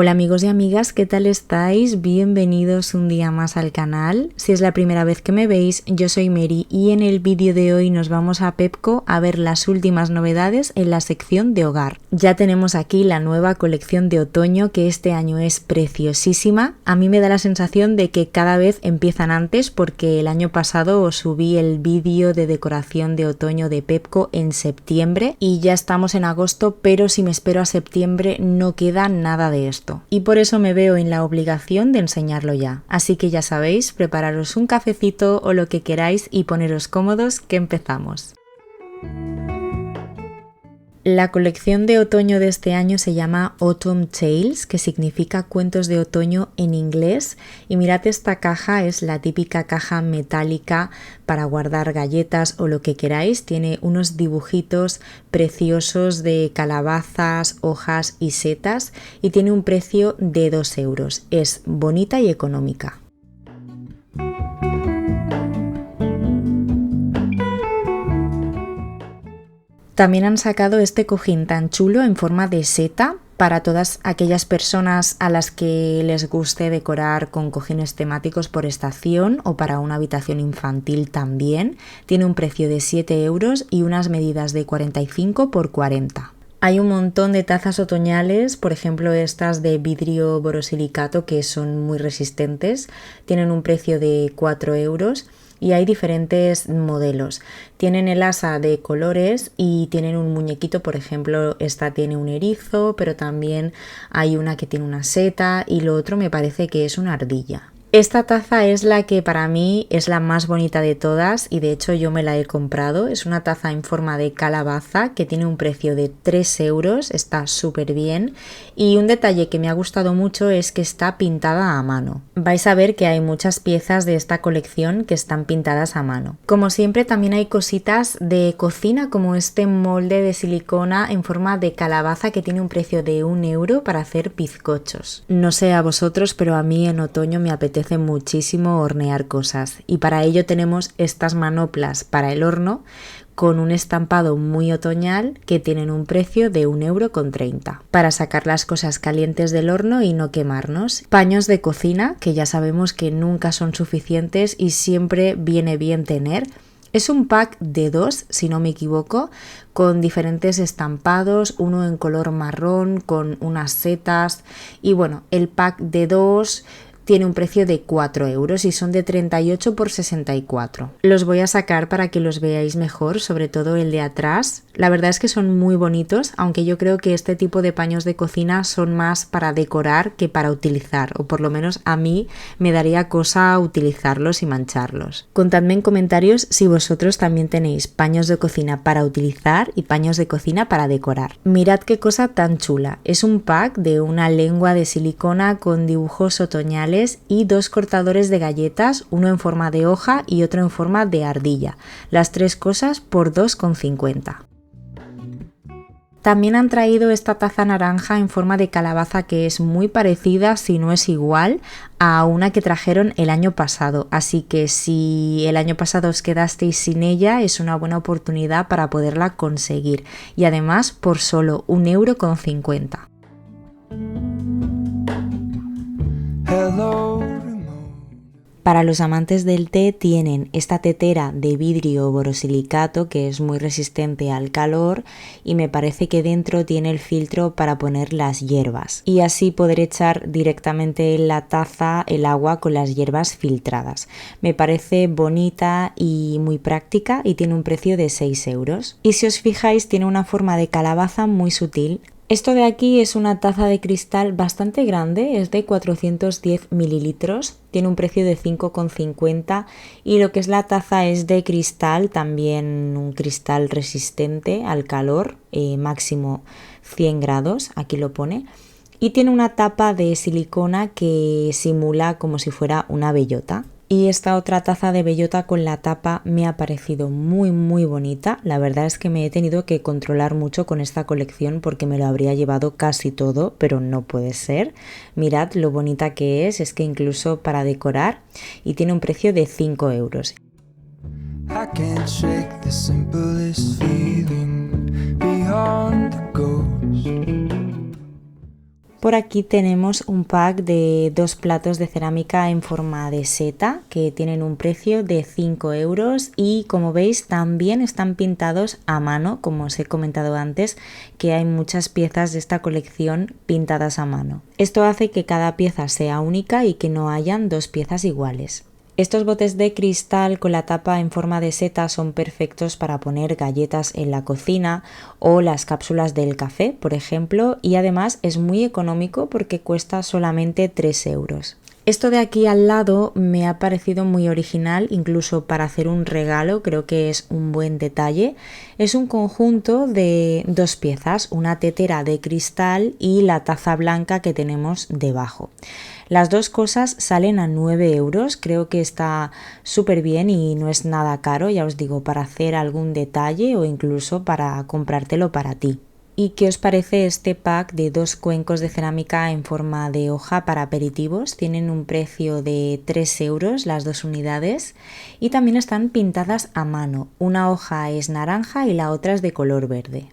Hola amigos y amigas, ¿qué tal estáis? Bienvenidos un día más al canal. Si es la primera vez que me veis, yo soy Mary y en el vídeo de hoy nos vamos a Pepco a ver las últimas novedades en la sección de hogar. Ya tenemos aquí la nueva colección de otoño que este año es preciosísima. A mí me da la sensación de que cada vez empiezan antes porque el año pasado os subí el vídeo de decoración de otoño de Pepco en septiembre y ya estamos en agosto, pero si me espero a septiembre no queda nada de esto. Y por eso me veo en la obligación de enseñarlo ya. Así que ya sabéis, prepararos un cafecito o lo que queráis y poneros cómodos que empezamos. La colección de otoño de este año se llama Autumn Tales, que significa cuentos de otoño en inglés. Y mirad, esta caja es la típica caja metálica para guardar galletas o lo que queráis. Tiene unos dibujitos preciosos de calabazas, hojas y setas y tiene un precio de 2 euros. Es bonita y económica. También han sacado este cojín tan chulo en forma de seta para todas aquellas personas a las que les guste decorar con cojines temáticos por estación o para una habitación infantil también. Tiene un precio de 7 euros y unas medidas de 45 por 40. Hay un montón de tazas otoñales, por ejemplo estas de vidrio borosilicato que son muy resistentes, tienen un precio de 4 euros. Y hay diferentes modelos. Tienen el asa de colores y tienen un muñequito, por ejemplo, esta tiene un erizo, pero también hay una que tiene una seta y lo otro me parece que es una ardilla. Esta taza es la que para mí es la más bonita de todas y de hecho yo me la he comprado. Es una taza en forma de calabaza que tiene un precio de 3 euros, está súper bien y un detalle que me ha gustado mucho es que está pintada a mano. Vais a ver que hay muchas piezas de esta colección que están pintadas a mano. Como siempre también hay cositas de cocina como este molde de silicona en forma de calabaza que tiene un precio de 1 euro para hacer bizcochos. No sé a vosotros, pero a mí en otoño me apetece muchísimo hornear cosas y para ello tenemos estas manoplas para el horno con un estampado muy otoñal que tienen un precio de 1,30 € para sacar las cosas calientes del horno y no quemarnos. Paños de cocina que ya sabemos que nunca son suficientes y siempre viene bien tener. Es un pack de 2, si no me equivoco, con diferentes estampados, uno en color marrón con unas setas y bueno, el pack de 2 tiene un precio de 4 euros y son de 38 por 64. Los voy a sacar para que los veáis mejor, sobre todo el de atrás. La verdad es que son muy bonitos, aunque yo creo que este tipo de paños de cocina son más para decorar que para utilizar, o por lo menos a mí me daría cosa utilizarlos y mancharlos. Contadme en comentarios si vosotros también tenéis paños de cocina para utilizar y paños de cocina para decorar. Mirad qué cosa tan chula. Es un pack de una lengua de silicona con dibujos otoñales y 2 cortadores de galletas, uno en forma de hoja y otro en forma de ardilla. Las 3 cosas por 2,50. También han traído esta taza naranja en forma de calabaza que es muy parecida, si no es igual, a una que trajeron el año pasado. Así que si el año pasado os quedasteis sin ella, es una buena oportunidad para poderla conseguir. Y además por solo 1,50 €. Para los amantes del té tienen esta tetera de vidrio borosilicato que es muy resistente al calor y me parece que dentro tiene el filtro para poner las hierbas y así poder echar directamente en la taza el agua con las hierbas filtradas. Me parece bonita y muy práctica y tiene un precio de 6 euros. Y si os fijáis tiene una forma de calabaza muy sutil. Esto de aquí es una taza de cristal bastante grande, es de 410 mililitros, tiene un precio de 5,50 y lo que es la taza es de cristal, también un cristal resistente al calor, máximo 100 grados, aquí lo pone, y tiene una tapa de silicona que simula como si fuera una bellota. Y esta otra taza de bellota con la tapa me ha parecido muy bonita. La verdad es que me he tenido que controlar mucho con esta colección porque me lo habría llevado casi todo, pero no puede ser. Mirad lo bonita que es que incluso para decorar y tiene un precio de 5 euros. I can't shake the simplest feeling beyond the ghost. Por aquí tenemos un pack de 2 platos de cerámica en forma de seta que tienen un precio de 5 euros y como veis también están pintados a mano, como os he comentado antes, que hay muchas piezas de esta colección pintadas a mano. Esto hace que cada pieza sea única y que no hayan 2 piezas iguales. Estos botes de cristal con la tapa en forma de seta son perfectos para poner galletas en la cocina o las cápsulas del café, por ejemplo, y además es muy económico porque cuesta solamente 3 euros. Esto de aquí al lado me ha parecido muy original, incluso para hacer un regalo, creo que es un buen detalle. Es un conjunto de 2 piezas, una tetera de cristal y la taza blanca que tenemos debajo. Las 2 cosas salen a 9 euros, creo que está súper bien y no es nada caro, ya os digo, para hacer algún detalle o incluso para comprártelo para ti. ¿Y qué os parece este pack de 2 cuencos de cerámica en forma de hoja para aperitivos? Tienen un precio de 3 euros las 2 unidades y también están pintadas a mano. Una hoja es naranja y la otra es de color verde.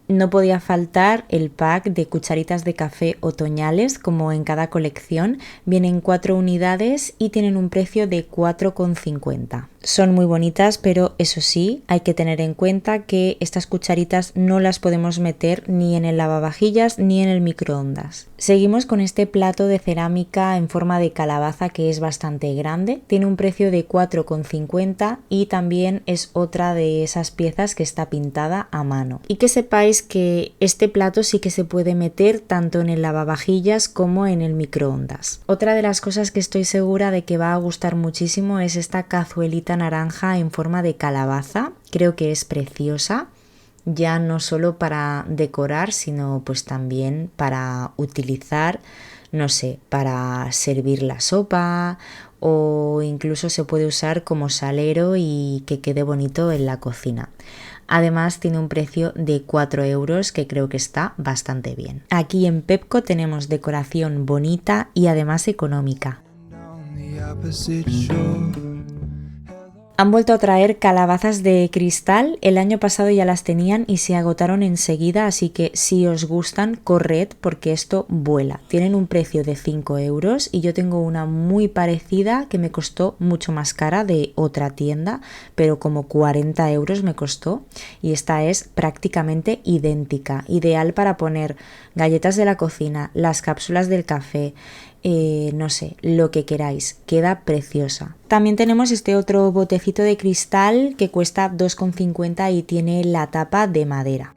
No podía faltar el pack de cucharitas de café otoñales, como en cada colección. Vienen 4 unidades y tienen un precio de 4,50. Son muy bonitas, pero eso sí, hay que tener en cuenta que estas cucharitas no las podemos meter ni en el lavavajillas ni en el microondas. Seguimos con este plato de cerámica en forma de calabaza que es bastante grande. Tiene un precio de 4,50 y también es otra de esas piezas que está pintada a mano. Y que sepáis que este plato sí que se puede meter tanto en el lavavajillas como en el microondas. Otra de las cosas que estoy segura de que va a gustar muchísimo es esta cazuelita naranja en forma de calabaza. Creo que es preciosa, ya no solo para decorar, sino pues también para utilizar, no sé, para servir la sopa o incluso se puede usar como salero y que quede bonito en la cocina. Además tiene un precio de 4 euros que creo que está bastante bien. Aquí en Pepco tenemos decoración bonita y además económica. Han vuelto a traer calabazas de cristal, el año pasado ya las tenían y se agotaron enseguida, así que si os gustan, corred porque esto vuela. Tienen un precio de 5 euros y yo tengo una muy parecida que me costó mucho más cara de otra tienda, pero como 40 euros me costó y esta es prácticamente idéntica, ideal para poner galletas de la cocina, las cápsulas del café, no sé, lo que queráis, queda preciosa. También tenemos este otro botecito de cristal que cuesta 2,50 y tiene la tapa de madera.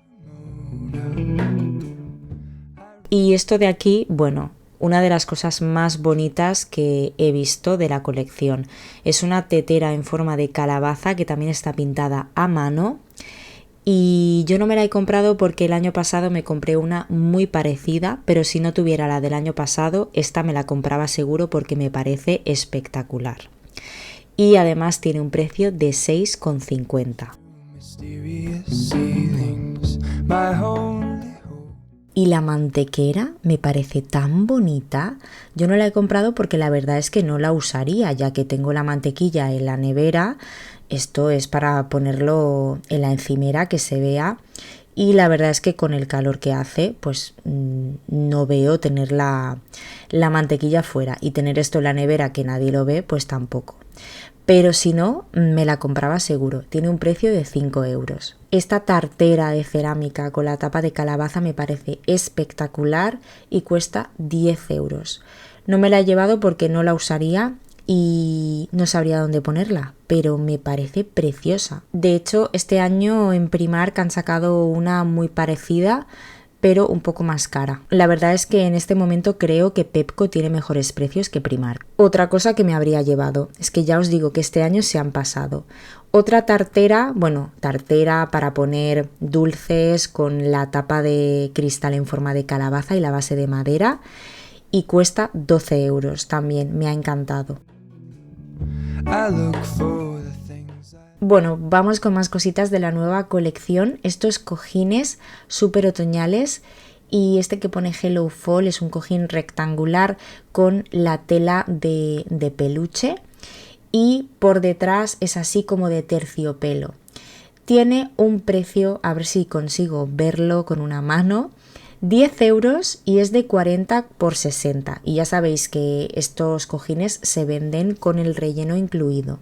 Y esto de aquí, bueno, una de las cosas más bonitas que he visto de la colección. Es una tetera en forma de calabaza que también está pintada a mano. Y yo no me la he comprado porque el año pasado me compré una muy parecida, pero si no tuviera la del año pasado, esta me la compraba seguro porque me parece espectacular. Y además tiene un precio de 6,50. Y la mantequera me parece tan bonita. Yo no la he comprado porque la verdad es que no la usaría, ya que tengo la mantequilla en la nevera. Esto es para ponerlo en la encimera que se vea y la verdad es que con el calor que hace pues no veo tener la mantequilla fuera y tener esto en la nevera que nadie lo ve pues tampoco. Pero si no, me la compraba seguro. Tiene un precio de 5 euros. Esta tartera de cerámica con la tapa de calabaza me parece espectacular y cuesta 10 euros. No me la he llevado porque no la usaría y no sabría dónde ponerla, pero me parece preciosa. De hecho, este año en Primark han sacado una muy parecida, pero un poco más cara. La verdad es que en este momento creo que Pepco tiene mejores precios que Primark. Otra cosa que me habría llevado, es que ya os digo que este año se han pasado. Otra tartera, tartera para poner dulces con la tapa de cristal en forma de calabaza y la base de madera y cuesta 12 euros también, me ha encantado. Bueno, vamos con más cositas de la nueva colección. Estos cojines súper otoñales y este que pone Hello Fall es un cojín rectangular con la tela de peluche y por detrás es así como de terciopelo. Tiene un precio, a ver si consigo verlo con una mano, 10 euros y es de 40 por 60. Y ya sabéis que estos cojines se venden con el relleno incluido.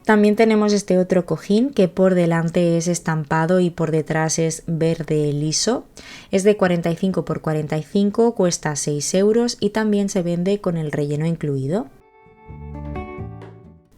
También tenemos este otro cojín que por delante es estampado y por detrás es verde liso. Es de 45 por 45, cuesta 6 euros y también se vende con el relleno incluido.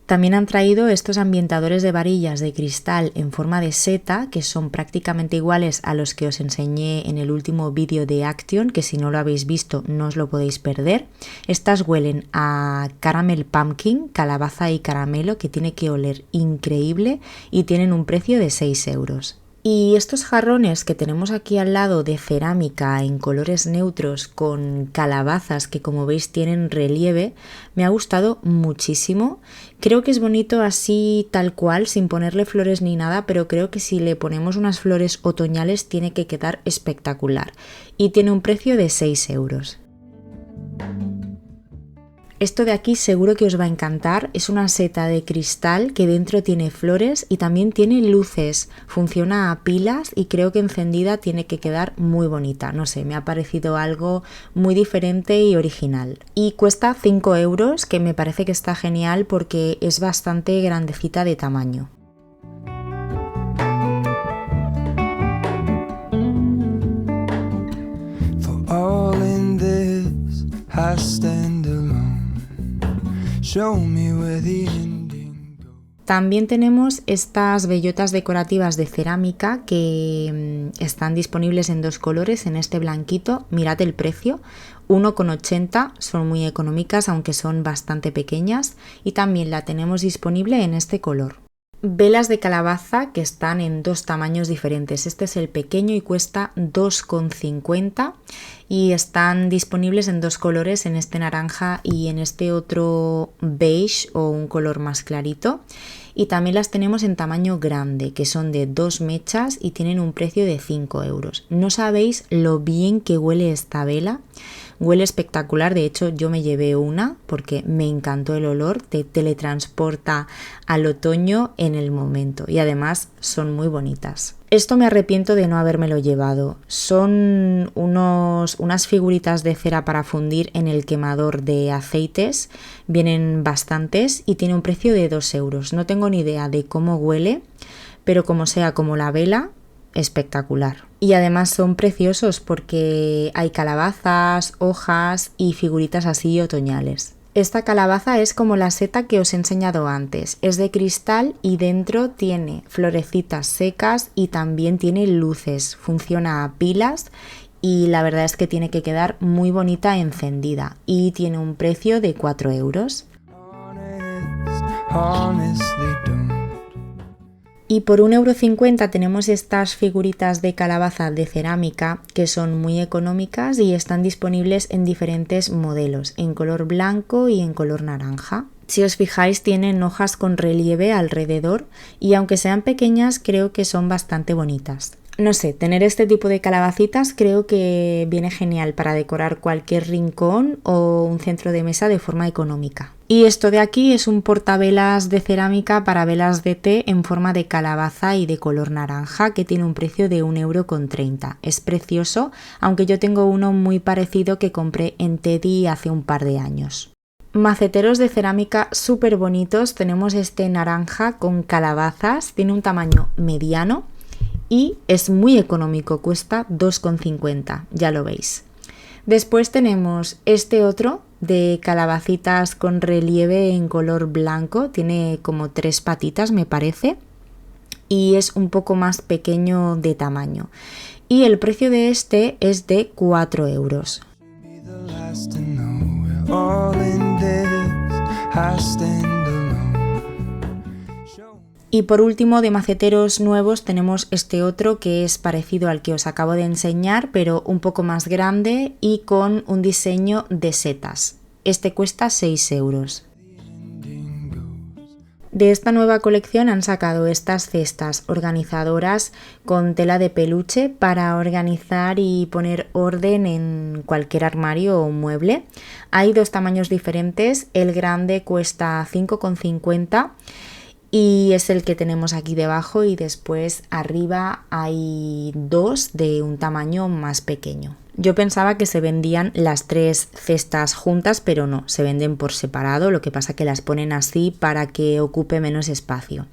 También han traído estos ambientadores de varillas de cristal en forma de seta, que son prácticamente iguales a los que os enseñé en el último vídeo de Action, que si no lo habéis visto no os lo podéis perder. Estas huelen a caramel pumpkin, calabaza y caramelo, que tiene que oler increíble y tienen un precio de 6 euros. Y estos jarrones que tenemos aquí al lado de cerámica en colores neutros con calabazas que como veis tienen relieve, me ha gustado muchísimo. Creo que es bonito así tal cual, sin ponerle flores ni nada, pero creo que si le ponemos unas flores otoñales tiene que quedar espectacular. Y tiene un precio de 6 euros. Esto de aquí seguro que os va a encantar, es una seta de cristal que dentro tiene flores y también tiene luces, funciona a pilas y creo que encendida tiene que quedar muy bonita, no sé, me ha parecido algo muy diferente y original. Y cuesta 5 euros, que me parece que está genial porque es bastante grandecita de tamaño. También tenemos estas bellotas decorativas de cerámica que están disponibles en dos colores, en este blanquito. Mirad el precio, 1,80, son muy económicas aunque son bastante pequeñas, y también la tenemos disponible en este color. Velas de calabaza que están en dos tamaños diferentes. Este es el pequeño y cuesta 2,50 y están disponibles en dos colores, en este naranja y en este otro beige o un color más clarito. Y también las tenemos en tamaño grande, que son de 2 mechas y tienen un precio de 5 euros. No sabéis lo bien que huele esta vela. Huele espectacular, de hecho yo me llevé una porque me encantó el olor, te teletransporta al otoño en el momento y además son muy bonitas. Esto me arrepiento de no habérmelo llevado, son unas figuritas de cera para fundir en el quemador de aceites, vienen bastantes y tiene un precio de 2 euros. No tengo ni idea de cómo huele, pero como sea como la vela, espectacular. Y además son preciosos porque hay calabazas, hojas y figuritas así otoñales. Esta calabaza es como la seta que os he enseñado antes, es de cristal y dentro tiene florecitas secas y también tiene luces, funciona a pilas y la verdad es que tiene que quedar muy bonita encendida y tiene un precio de 4 euros. Y por 1,50 € tenemos estas figuritas de calabaza de cerámica que son muy económicas y están disponibles en diferentes modelos, en color blanco y en color naranja. Si os fijáis tienen hojas con relieve alrededor y aunque sean pequeñas creo que son bastante bonitas. No sé, tener este tipo de calabacitas creo que viene genial para decorar cualquier rincón o un centro de mesa de forma económica. Y esto de aquí es un portavelas de cerámica para velas de té en forma de calabaza y de color naranja que tiene un precio de 1,30 €. Es precioso, aunque yo tengo uno muy parecido que compré en Teddy hace un par de años. Maceteros de cerámica súper bonitos, tenemos este naranja con calabazas, tiene un tamaño mediano y es muy económico, cuesta 2,50 €, ya lo veis. Después tenemos este otro de calabacitas con relieve en color blanco, tiene como 3 patitas me parece y es un poco más pequeño de tamaño y el precio de este es de 4 euros. Y por último, de maceteros nuevos tenemos este otro que es parecido al que os acabo de enseñar, pero un poco más grande y con un diseño de setas. Este cuesta 6 euros. De esta nueva colección han sacado estas cestas organizadoras con tela de peluche para organizar y poner orden en cualquier armario o mueble. Hay dos tamaños diferentes, el grande cuesta 5,50 € y es el que tenemos aquí debajo, y después arriba hay dos de un tamaño más pequeño. Yo pensaba que se vendían las 3 cestas juntas, pero no, se venden por separado, lo que pasa que las ponen así para que ocupe menos espacio.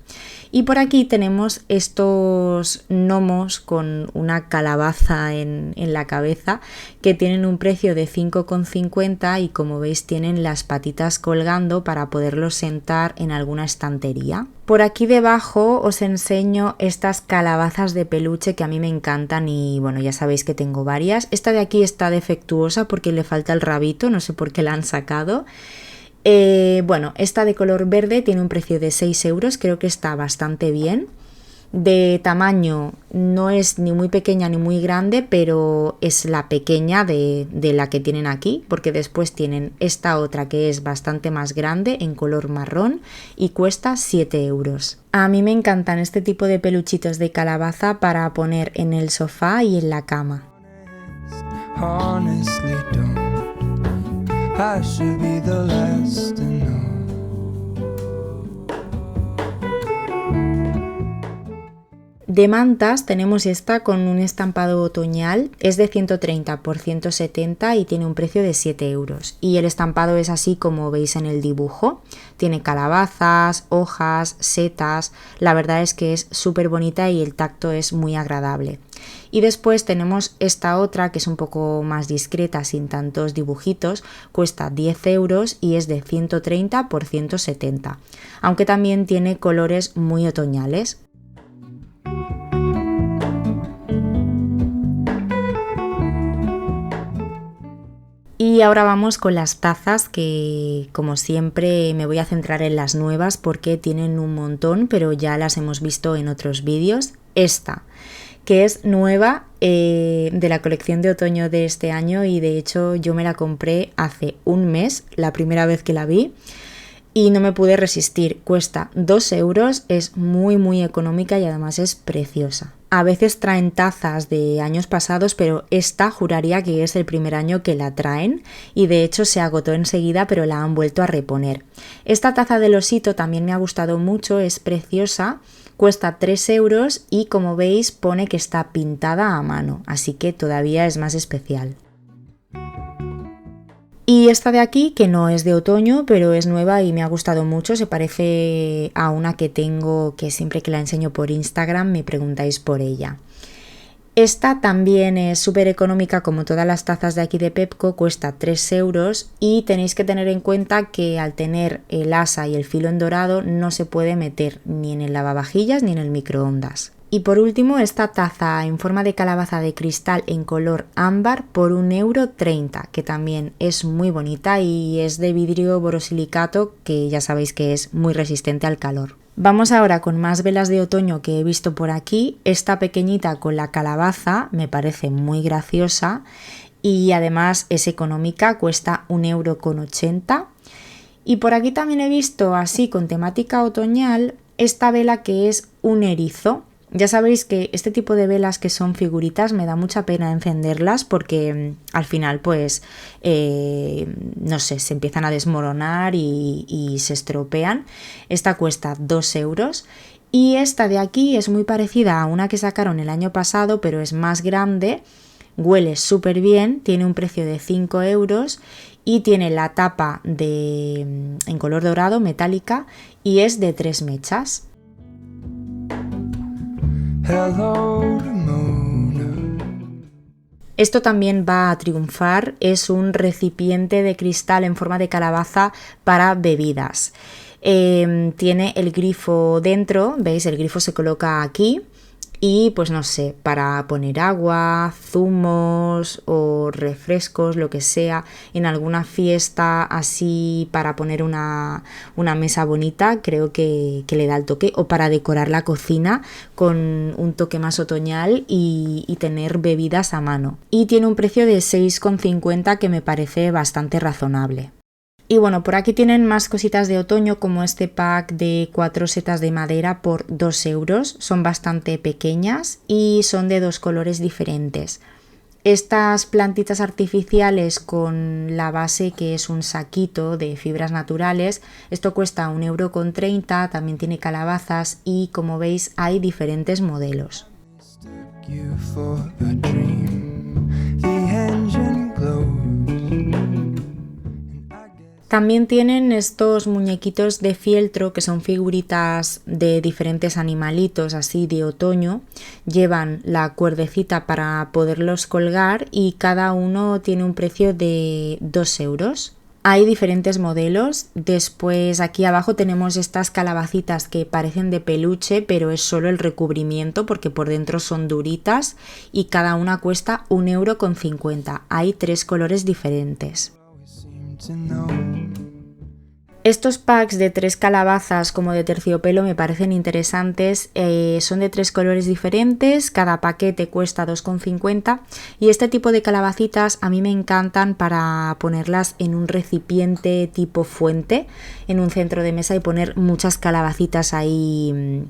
Y por aquí tenemos estos gnomos con una calabaza en la cabeza que tienen un precio de 5,50 y como veis tienen las patitas colgando para poderlos sentar en alguna estantería. Por aquí debajo os enseño estas calabazas de peluche que a mí me encantan y bueno, ya sabéis que tengo varias. Esta de aquí está defectuosa porque le falta el rabito, no sé por qué la han sacado. Bueno, esta de color verde tiene un precio de 6 euros, creo que está bastante bien. De tamaño no es ni muy pequeña ni muy grande, pero es la pequeña de la que tienen aquí, porque después tienen esta otra que es bastante más grande en color marrón y cuesta 7 euros. A mí me encantan este tipo de peluchitos de calabaza para poner en el sofá y en la cama. Honestly, don't. I should be the last to know. De mantas tenemos esta con un estampado otoñal, es de 130 por 170 y tiene un precio de 7 euros. Y el estampado es así como veis en el dibujo, tiene calabazas, hojas, setas, la verdad es que es súper bonita y el tacto es muy agradable. Y después tenemos esta otra que es un poco más discreta, sin tantos dibujitos, cuesta 10 euros y es de 130 por 170, aunque también tiene colores muy otoñales. Y ahora vamos con las tazas, que como siempre me voy a centrar en las nuevas porque tienen un montón, pero ya las hemos visto en otros vídeos. Esta, que es nueva, de la colección de otoño de este año, y de hecho yo me la compré hace un mes, la primera vez que la vi, y no me pude resistir. Cuesta 2 euros, es muy económica y además es preciosa. A veces traen tazas de años pasados, pero esta juraría que es el primer año que la traen y de hecho se agotó enseguida, pero la han vuelto a reponer. Esta taza del osito también me ha gustado mucho, es preciosa, cuesta 3 euros y como veis pone que está pintada a mano, así que todavía es más especial. Y esta de aquí, que no es de otoño, pero es nueva y me ha gustado mucho, se parece a una que tengo, que siempre que la enseño por Instagram me preguntáis por ella. Esta también es súper económica, como todas las tazas de aquí de Pepco, cuesta 3 euros y tenéis que tener en cuenta que al tener el asa y el filo en dorado no se puede meter ni en el lavavajillas ni en el microondas. Y por último, esta taza en forma de calabaza de cristal en color ámbar por 1,30 €, que también es muy bonita y es de vidrio borosilicato, que ya sabéis que es muy resistente al calor. Vamos ahora con más velas de otoño que he visto por aquí. Esta pequeñita con la calabaza me parece muy graciosa y además es económica, cuesta 1,80 €. Y por aquí también he visto, así con temática otoñal, esta vela que es un erizo. Ya sabéis que este tipo de velas que son figuritas me da mucha pena encenderlas porque al final pues no sé, se empiezan a desmoronar y se estropean. Esta cuesta 2 euros y esta de aquí es muy parecida a una que sacaron el año pasado, pero es más grande, huele súper bien, tiene un precio de 5 euros y tiene la tapa en color dorado metálica y es de 3 mechas. Esto también va a triunfar, es un recipiente de cristal en forma de calabaza para bebidas. Tiene el grifo dentro, veis, el grifo se coloca aquí y pues no sé, para poner agua, zumos o refrescos, lo que sea, en alguna fiesta así para poner una mesa bonita, creo que le da el toque, o para decorar la cocina con un toque más otoñal y tener bebidas a mano. Y tiene un precio de 6,50 que me parece bastante razonable. Y bueno, por aquí tienen más cositas de otoño, como este pack de 4 setas de madera por 2 euros. Son bastante pequeñas y son de 2 colores diferentes. Estas plantitas artificiales con la base, que es un saquito de fibras naturales, esto cuesta 1,30 €, también tiene calabazas y como veis hay diferentes modelos. También tienen estos muñequitos de fieltro que son figuritas de diferentes animalitos así de otoño. Llevan la cuerdecita para poderlos colgar y cada uno tiene un precio de 2 €. Hay diferentes modelos. Después aquí abajo tenemos estas calabacitas que parecen de peluche, pero es solo el recubrimiento porque por dentro son duritas y cada una cuesta 1,50 €. Hay 3 colores diferentes. Estos packs de 3 calabazas como de terciopelo me parecen interesantes, son de 3 colores diferentes, cada paquete cuesta 2,50 € y este tipo de calabacitas a mí me encantan para ponerlas en un recipiente tipo fuente, en un centro de mesa y poner muchas calabacitas ahí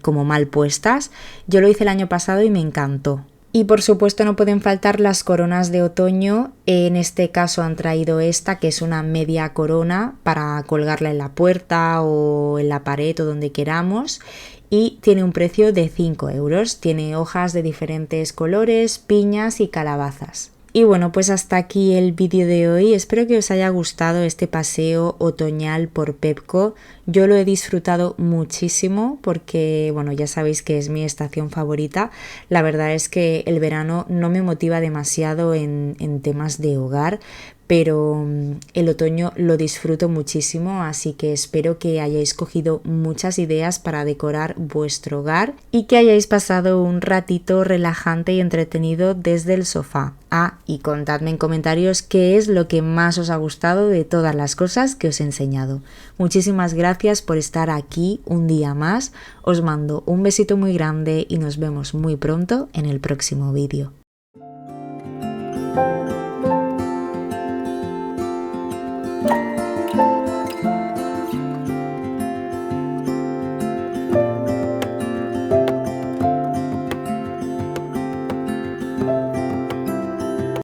como mal puestas. Yo lo hice el año pasado y me encantó. Y por supuesto no pueden faltar las coronas de otoño. En este caso han traído esta, que es una media corona para colgarla en la puerta o en la pared o donde queramos, y tiene un precio de 5 €. Tiene hojas de diferentes colores, piñas y calabazas. Y bueno, pues hasta aquí el vídeo de hoy. Espero que os haya gustado este paseo otoñal por Pepco. Yo lo he disfrutado muchísimo porque, bueno, ya sabéis que es mi estación favorita. La verdad es que el verano no me motiva demasiado en temas de hogar, pero el otoño lo disfruto muchísimo, así que espero que hayáis cogido muchas ideas para decorar vuestro hogar y que hayáis pasado un ratito relajante y entretenido desde el sofá. Y contadme en comentarios qué es lo que más os ha gustado de todas las cosas que os he enseñado. Muchísimas gracias por estar aquí un día más. Os mando un besito muy grande y nos vemos muy pronto en el próximo vídeo.